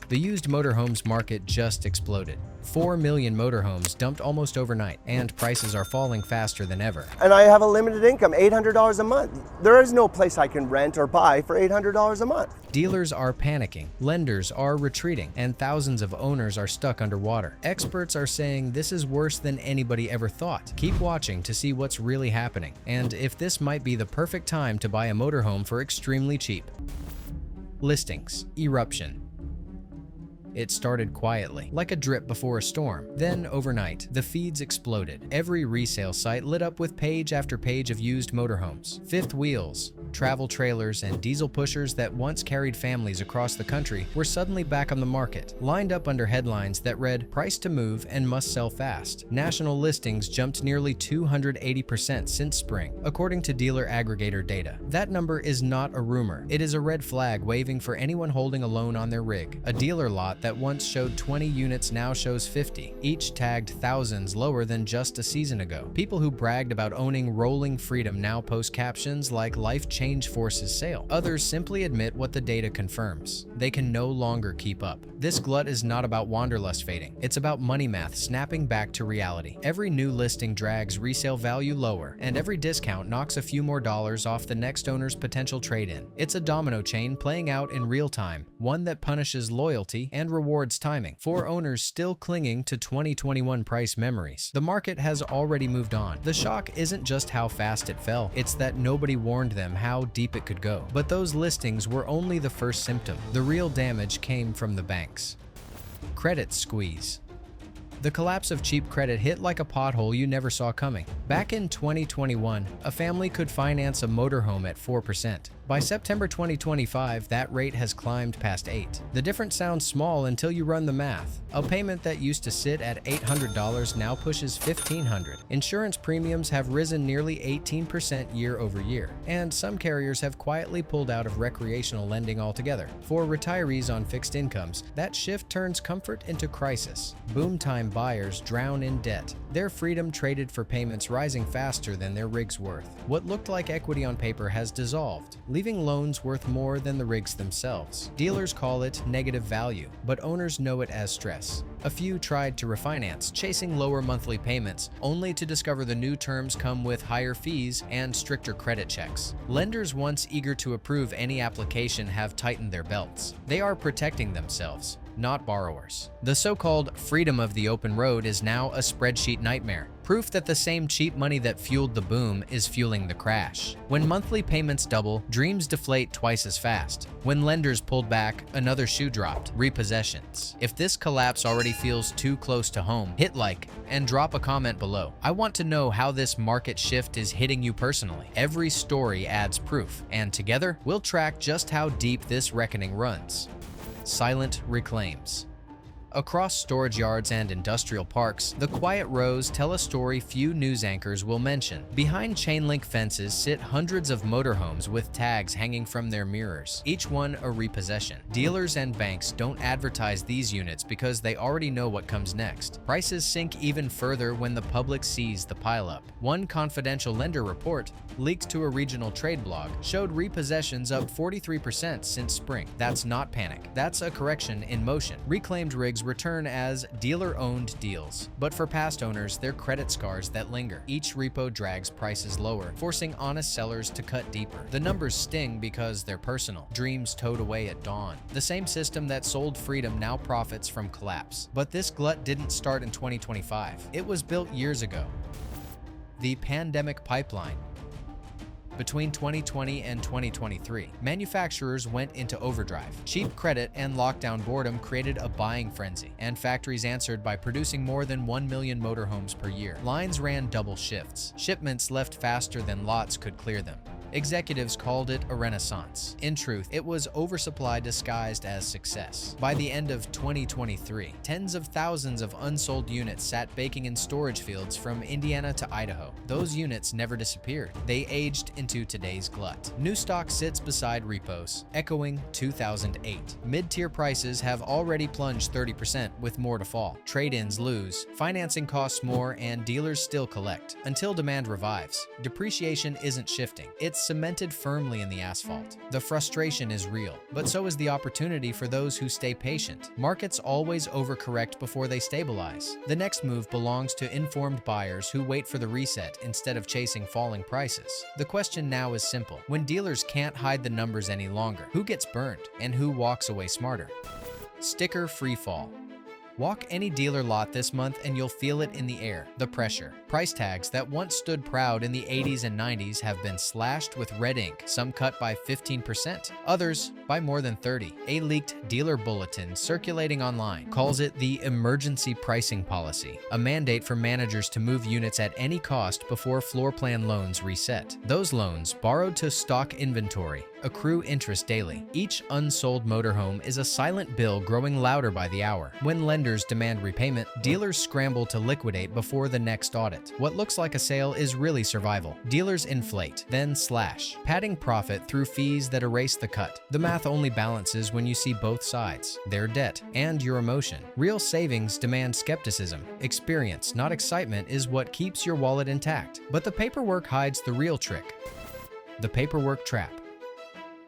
The used motorhomes market just exploded. 4 million motorhomes dumped almost overnight, and prices are falling faster than ever. And I have a limited income, $800 a month. There is no place I can rent or buy for $800 a month. Dealers are panicking, lenders are retreating, and thousands of owners are stuck underwater. Experts are saying this is worse than anybody ever thought. Keep watching to see what's really happening, and if this might be the perfect time to buy a motorhome for extremely cheap. Listings. Eruption. It started quietly, like a drip before a storm. Then, overnight, the feeds exploded. Every resale site lit up with page after page of used motorhomes. Fifth wheels, travel trailers, and diesel pushers that once carried families across the country were suddenly back on the market, lined up under headlines that read, "Price to move and must sell fast." National listings jumped nearly 280% since spring, according to dealer aggregator data. That number is not a rumor. It is a red flag waving for anyone holding a loan on their rig. A dealer lot that once showed 20 units now shows 50, each tagged thousands lower than just a season ago. People who bragged about owning rolling freedom now post captions like "Life Change Forces Sale." Others simply admit what the data confirms. They can no longer keep up. This glut is not about wanderlust fading. It's about money math snapping back to reality. Every new listing drags resale value lower, and every discount knocks a few more dollars off the next owner's potential trade-in. It's a domino chain playing out in real time, one that punishes loyalty and rewards timing. For owners still clinging to 2021 price memories, the market has already moved on. The shock isn't just how fast it fell, it's that nobody warned them how deep it could go. But those listings were only the first symptom. The real damage came from the banks. Credit squeeze. The collapse of cheap credit hit like a pothole you never saw coming. Back in 2021, a family could finance a motorhome at 4%. By September 2025, that rate has climbed past 8%. The difference sounds small until you run the math. A payment that used to sit at $800 now pushes $1,500. Insurance premiums have risen nearly 18% year over year, and some carriers have quietly pulled out of recreational lending altogether. For retirees on fixed incomes, that shift turns comfort into crisis. Boom time buyers drown in debt, their freedom traded for payments rising faster than their rig's worth. What looked like equity on paper has dissolved, leaving loans worth more than the rigs themselves. Dealers call it negative value, but owners know it as stress. A few tried to refinance, chasing lower monthly payments, only to discover the new terms come with higher fees and stricter credit checks. Lenders once eager to approve any application have tightened their belts. They are protecting themselves, not borrowers. The so-called freedom of the open road is now a spreadsheet nightmare. Proof that the same cheap money that fueled the boom is fueling the crash. When monthly payments double, dreams deflate twice as fast. When lenders pulled back, another shoe dropped: repossessions. If this collapse already feels too close to home, hit like and drop a comment below. I want to know how this market shift is hitting you personally. Every story adds proof, and together we'll track just how deep this reckoning runs. Silent reclaims. Across storage yards and industrial parks, the quiet rows tell a story few news anchors will mention. Behind chain-link fences sit hundreds of motorhomes with tags hanging from their mirrors, each one a repossession. Dealers and banks don't advertise these units because they already know what comes next. Prices sink even further when the public sees the pileup. One confidential lender report, leaked to a regional trade blog, showed repossessions up 43% since spring. That's not panic. That's a correction in motion. Reclaimed rigs return as dealer-owned deals, but for past owners, they're credit scars that linger. Each repo drags prices lower, forcing honest sellers to cut deeper. The numbers sting because they're personal. Dreams towed away at dawn. The same system that sold freedom now profits from collapse. But this glut didn't start in 2025. It was built years ago. The pandemic pipeline. Between 2020 and 2023, manufacturers went into overdrive. Cheap credit and lockdown boredom created a buying frenzy, and factories answered by producing more than 1 million motorhomes per year. Lines ran double shifts. Shipments left faster than lots could clear them. Executives called it a renaissance. In truth, it was oversupply disguised as success. By the end of 2023, tens of thousands of unsold units sat baking in storage fields from Indiana to Idaho. Those units never disappeared. They aged into today's glut. New stock sits beside repos, echoing 2008. Mid-tier prices have already plunged 30%, with more to fall. Trade-ins lose, financing costs more, and dealers still collect. Until demand revives, depreciation isn't shifting. It's cemented firmly in the asphalt. The frustration is real, but so is the opportunity for those who stay patient. Markets always overcorrect before they stabilize. The next move belongs to informed buyers who wait for the reset instead of chasing falling prices. The question now is simple. When dealers can't hide the numbers any longer, who gets burned and who walks away smarter? Sticker freefall. Walk any dealer lot this month and you'll feel it in the air, the pressure. Price tags that once stood proud in the 80s and 90s have been slashed with red ink, some cut by 15%, others by more than 30%. A leaked dealer bulletin circulating online calls it the emergency pricing policy, a mandate for managers to move units at any cost before floor plan loans reset. Those loans, borrowed to stock inventory, accrue interest daily. Each unsold motorhome is a silent bill growing louder by the hour. When lenders demand repayment, dealers scramble to liquidate before the next audit. What looks like a sale is really survival. Dealers inflate, then slash, padding profit through fees that erase the cut. The math only balances when you see both sides, their debt and your emotion. Real savings demand skepticism. Experience, not excitement, is what keeps your wallet intact. But the paperwork hides the real trick. The paperwork trap.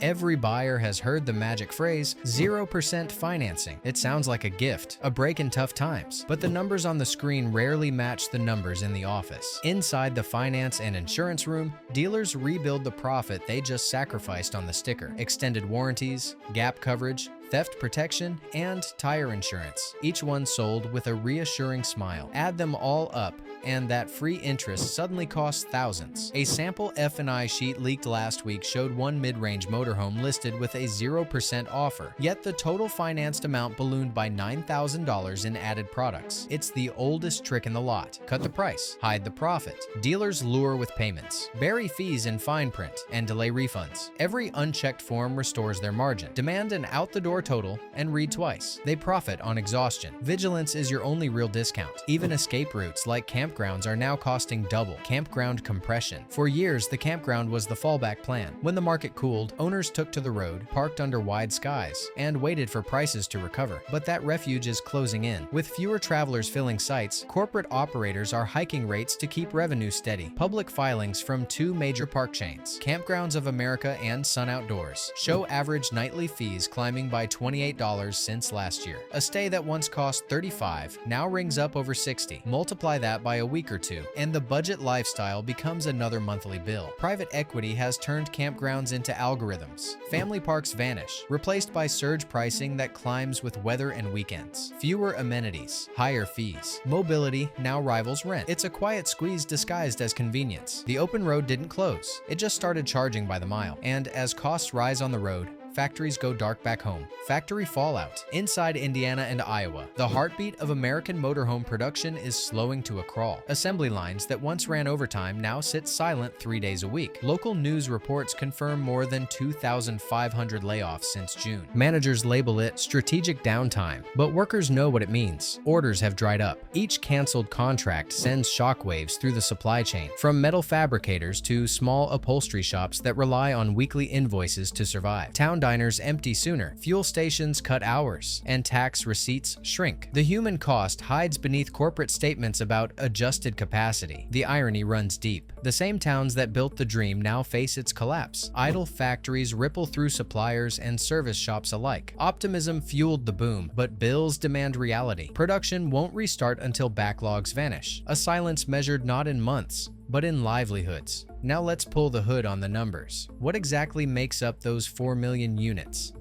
Every buyer has heard the magic phrase, 0% financing. It sounds like a gift, a break in tough times, but the numbers on the screen rarely match the numbers in the office. Inside the finance and insurance room, dealers rebuild the profit they just sacrificed on the sticker. Extended warranties, gap coverage, theft protection, and tire insurance, each one sold with a reassuring smile. Add them all up, and that free interest suddenly costs thousands. A sample F&I sheet leaked last week showed one mid-range motorhome listed with a 0% offer, yet the total financed amount ballooned by $9,000 in added products. It's the oldest trick in the lot. Cut the price, hide the profit. Dealers lure with payments, bury fees in fine print, and delay refunds. Every unchecked form restores their margin. Demand an out-the-door total and read twice. They profit on exhaustion. Vigilance is your only real discount. Even escape routes like campgrounds are now costing double. Campground compression. For years, the campground was the fallback plan. When the market cooled, owners took to the road, parked under wide skies, and waited for prices to recover. But that refuge is closing in. With fewer travelers filling sites, corporate operators are hiking rates to keep revenue steady. Public filings from two major park chains, Campgrounds of America and Sun Outdoors, show average nightly fees climbing by $28 since last year. A stay that once cost $35 now rings up over $60. Multiply that by a week or two, and the budget lifestyle becomes another monthly bill. Private equity has turned campgrounds into algorithms. Family parks vanish, replaced by surge pricing that climbs with weather and weekends. Fewer amenities, higher fees. Mobility now rivals rent. It's a quiet squeeze disguised as convenience. The open road didn't close. It just started charging by the mile. And as costs rise on the road, factories go dark back home. Factory fallout. Inside Indiana and Iowa, the heartbeat of American motorhome production is slowing to a crawl. Assembly lines that once ran overtime now sit silent 3 days a week. Local news reports confirm more than 2,500 layoffs since June. Managers label it strategic downtime, but workers know what it means. Orders have dried up. Each canceled contract sends shockwaves through the supply chain, from metal fabricators to small upholstery shops that rely on weekly invoices to survive. Town diners empty sooner, fuel stations cut hours, and tax receipts shrink. The human cost hides beneath corporate statements about adjusted capacity. The irony runs deep. The same towns that built the dream now face its collapse. Idle factories ripple through suppliers and service shops alike. Optimism fueled the boom, but bills demand reality. Production won't restart until backlogs vanish. A silence measured not in months, but in livelihoods. Now let's pull the hood on the numbers. What exactly makes up those 4 million units?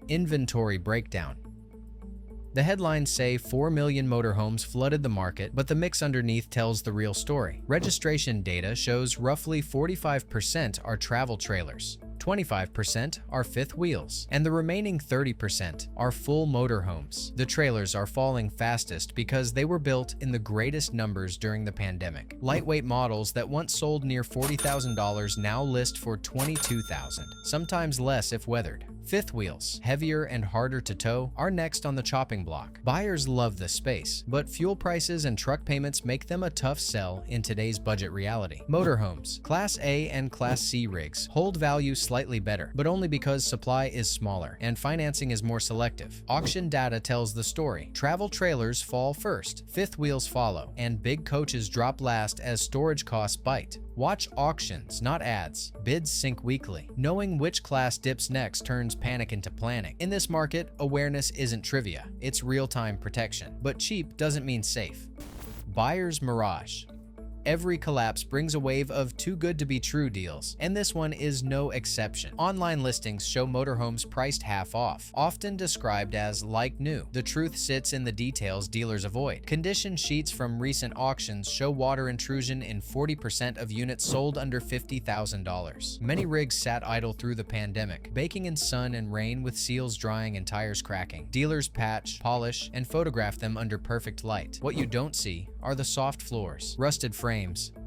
Inventory breakdown. The headlines say 4 million motorhomes flooded the market, but the mix underneath tells the real story. Registration data shows roughly 45% are travel trailers, 25% are fifth wheels, and the remaining 30% are full motorhomes. The trailers are falling fastest because they were built in the greatest numbers during the pandemic. Lightweight models that once sold near $40,000 now list for $22,000, sometimes less if weathered. Fifth wheels, heavier and harder to tow, are next on the chopping block. Buyers love the space, but fuel prices and truck payments make them a tough sell in today's budget reality. Motorhomes, Class A and Class C rigs hold value slightly slightly better, but only because supply is smaller and financing is more selective. Auction data tells the story. Travel trailers fall first, fifth wheels follow, and big coaches drop last as storage costs bite. Watch auctions, not ads. Bids sync weekly. Knowing which class dips next turns panic into planning. In this market, awareness isn't trivia, it's real-time protection. But cheap doesn't mean safe. Buyer's mirage. Every collapse brings a wave of too good to be true deals, and this one is no exception. Online listings show motorhomes priced half off, often described as like new. The truth sits in the details dealers avoid. Condition sheets from recent auctions show water intrusion in 40% of units sold under $50,000. Many rigs sat idle through the pandemic, baking in sun and rain with seals drying and tires cracking. Dealers patch, polish, and photograph them under perfect light. What you don't see are the soft floors, rusted frames,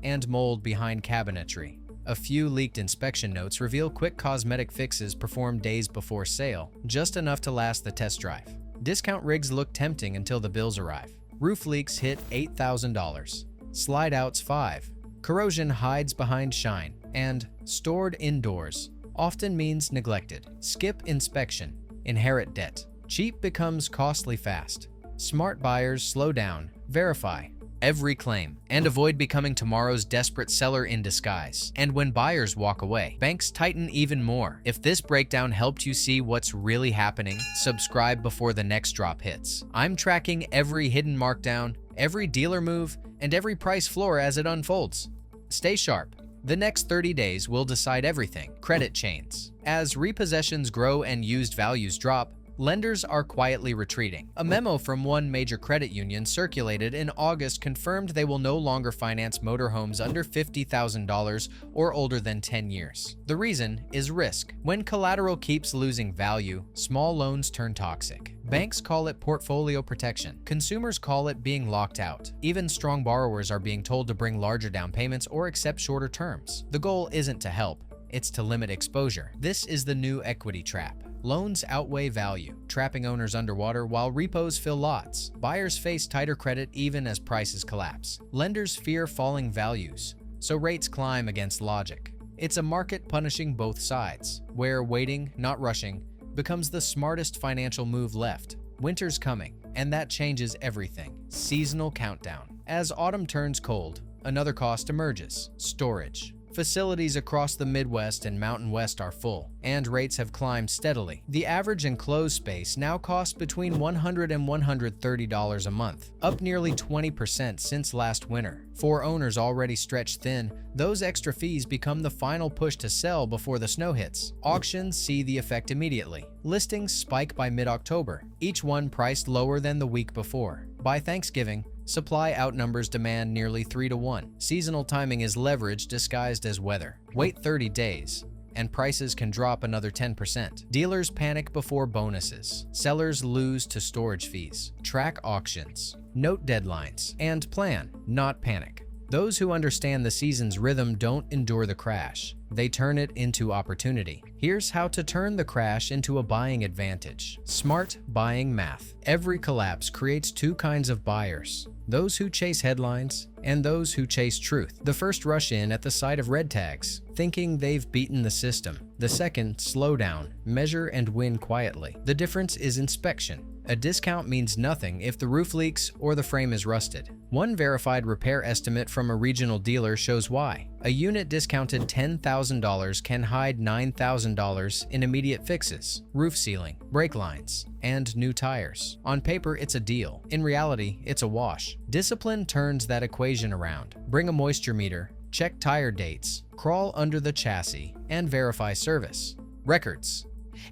and mold behind cabinetry. A few leaked inspection notes reveal quick cosmetic fixes performed days before sale, just enough to last the test drive. Discount rigs look tempting until the bills arrive. Roof leaks hit $8,000. Slide outs $5,000. Corrosion hides behind shine. And stored indoors often means neglected. Skip inspection. Inherit debt. Cheap becomes costly fast. Smart buyers slow down, verify every claim, and avoid becoming tomorrow's desperate seller in disguise. And when buyers walk away, banks tighten even more. If this breakdown helped you see what's really happening, subscribe before the next drop hits. I'm tracking every hidden markdown, every dealer move, and every price floor as it unfolds. Stay sharp. The next 30 days will decide everything. Credit chains. As repossessions grow and used values drop, lenders are quietly retreating. A memo from one major credit union circulated in August confirmed they will no longer finance motorhomes under $50,000 or older than 10 years. The reason is risk. When collateral keeps losing value, small loans turn toxic. Banks call it portfolio protection. Consumers call it being locked out. Even strong borrowers are being told to bring larger down payments or accept shorter terms. The goal isn't to help, it's to limit exposure. This is the new equity trap. Loans outweigh value, trapping owners underwater while repos fill lots. Buyers face tighter credit even as prices collapse. Lenders fear falling values, so rates climb against logic. It's a market punishing both sides, where waiting, not rushing, becomes the smartest financial move left. Winter's coming, and that changes everything. Seasonal countdown. As autumn turns cold, another cost emerges: storage. Facilities across the Midwest and Mountain West are full, and rates have climbed steadily. The average enclosed space now costs between $100 and $130 a month, up nearly 20% since last winter. For owners already stretched thin, those extra fees become the final push to sell before the snow hits. Auctions see the effect immediately. Listings spike by mid-October, each one priced lower than the week before. By Thanksgiving, supply outnumbers demand nearly 3 to 1. Seasonal timing is leverage disguised as weather. Wait 30 days, and prices can drop another 10%. Dealers panic before bonuses. Sellers lose to storage fees. Track auctions. Note deadlines. And plan, not panic. Those who understand the season's rhythm don't endure the crash. They turn it into opportunity. Here's how to turn the crash into a buying advantage. Smart buying math. Every collapse creates two kinds of buyers: those who chase headlines and those who chase truth. The first rush in at the sight of red tags, thinking they've beaten the system. The second slow down, measure and win quietly. The difference is inspection. A discount means nothing if the roof leaks or the frame is rusted. One verified repair estimate from a regional dealer shows why. A unit discounted $10,000 can hide $9,000 in immediate fixes: roof sealing, brake lines, and new tires. On paper, it's a deal. In reality, it's a wash. Discipline turns that equation around. Bring a moisture meter, check tire dates, crawl under the chassis, and verify service. Records.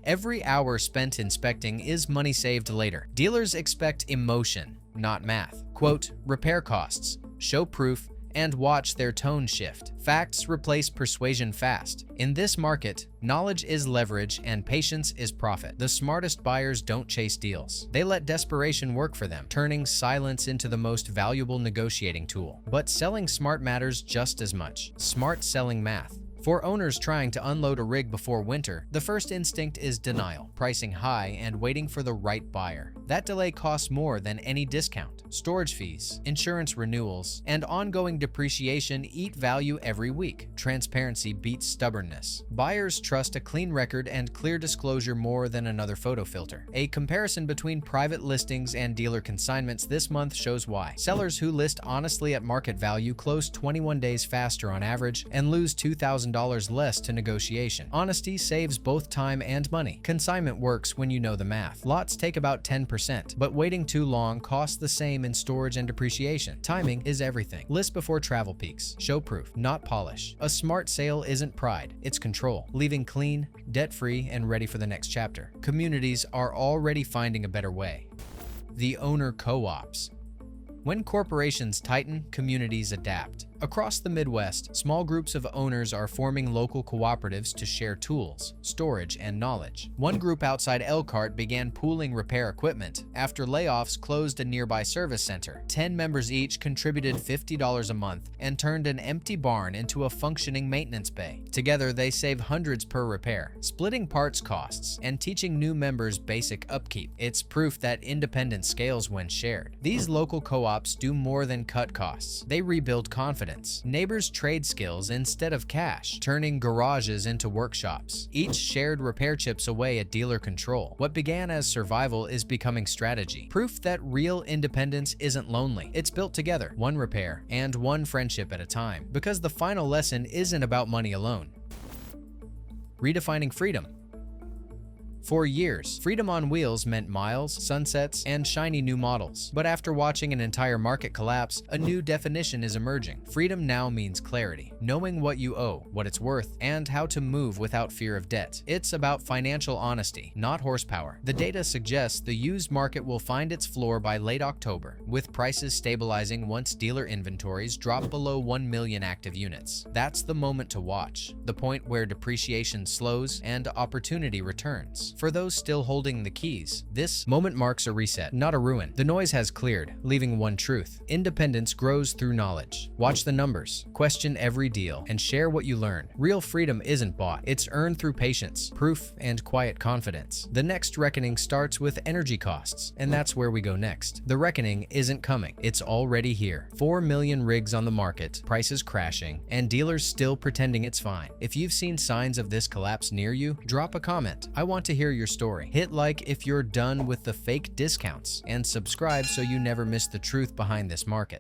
Every hour spent inspecting is money saved later. Dealers expect emotion, not math. Quote, repair costs, show proof, and watch their tone shift. Facts replace persuasion fast. In this market, knowledge is leverage and patience is profit. The smartest buyers don't chase deals. They let desperation work for them, turning silence into the most valuable negotiating tool. But selling smart matters just as much. Smart selling math. For owners trying to unload a rig before winter, the first instinct is denial, pricing high and waiting for the right buyer. That delay costs more than any discount. Storage fees, insurance renewals, and ongoing depreciation eat value every week. Transparency beats stubbornness. Buyers trust a clean record and clear disclosure more than another photo filter. A comparison between private listings and dealer consignments this month shows why. Sellers who list honestly at market value close 21 days faster on average and lose $2,000 less to negotiation. Honesty saves both time and money. Consignment works when you know the math. Lots take about 10%, but waiting too long costs the same in storage and depreciation. Timing is everything. List before travel peaks. Show proof, not polish. A smart sale isn't pride, it's control, leaving clean, debt-free, and ready for the next chapter. Communities are already finding a better way. The owner co-ops. When corporations tighten, communities adapt. Across the Midwest, small groups of owners are forming local cooperatives to share tools, storage, and knowledge. One group outside Elkhart began pooling repair equipment. After layoffs closed a nearby service center, 10 members each contributed $50 a month and turned an empty barn into a functioning maintenance bay. Together, they save hundreds per repair, splitting parts costs and teaching new members basic upkeep. It's proof that independence scales when shared. These local co-ops do more than cut costs. They rebuild confidence. Neighbors trade skills instead of cash, turning garages into workshops. Each shared repair chips away at dealer control. What began as survival is becoming strategy. Proof that real independence isn't lonely. It's built together, one repair and one friendship at a time. Because the final lesson isn't about money alone. Redefining freedom. For years, freedom on wheels meant miles, sunsets, and shiny new models. But after watching an entire market collapse, a new definition is emerging. Freedom now means clarity, knowing what you owe, what it's worth, and how to move without fear of debt. It's about financial honesty, not horsepower. The data suggests the used market will find its floor by late October, with prices stabilizing once dealer inventories drop below 1 million active units. That's the moment to watch, the point where depreciation slows and opportunity returns. For those still holding the keys, this moment marks a reset, not a ruin. The noise has cleared, leaving one truth. Independence grows through knowledge. Watch the numbers, question every deal, and share what you learn. Real freedom isn't bought. It's earned through patience, proof, and quiet confidence. The next reckoning starts with energy costs, and that's where we go next. The reckoning isn't coming. It's already here. 4 million rigs on the market, prices crashing, and dealers still pretending it's fine. If you've seen signs of this collapse near you, drop a comment. I want to hear your story. Hit like if you're done with the fake discounts, and subscribe so you never miss the truth behind this market.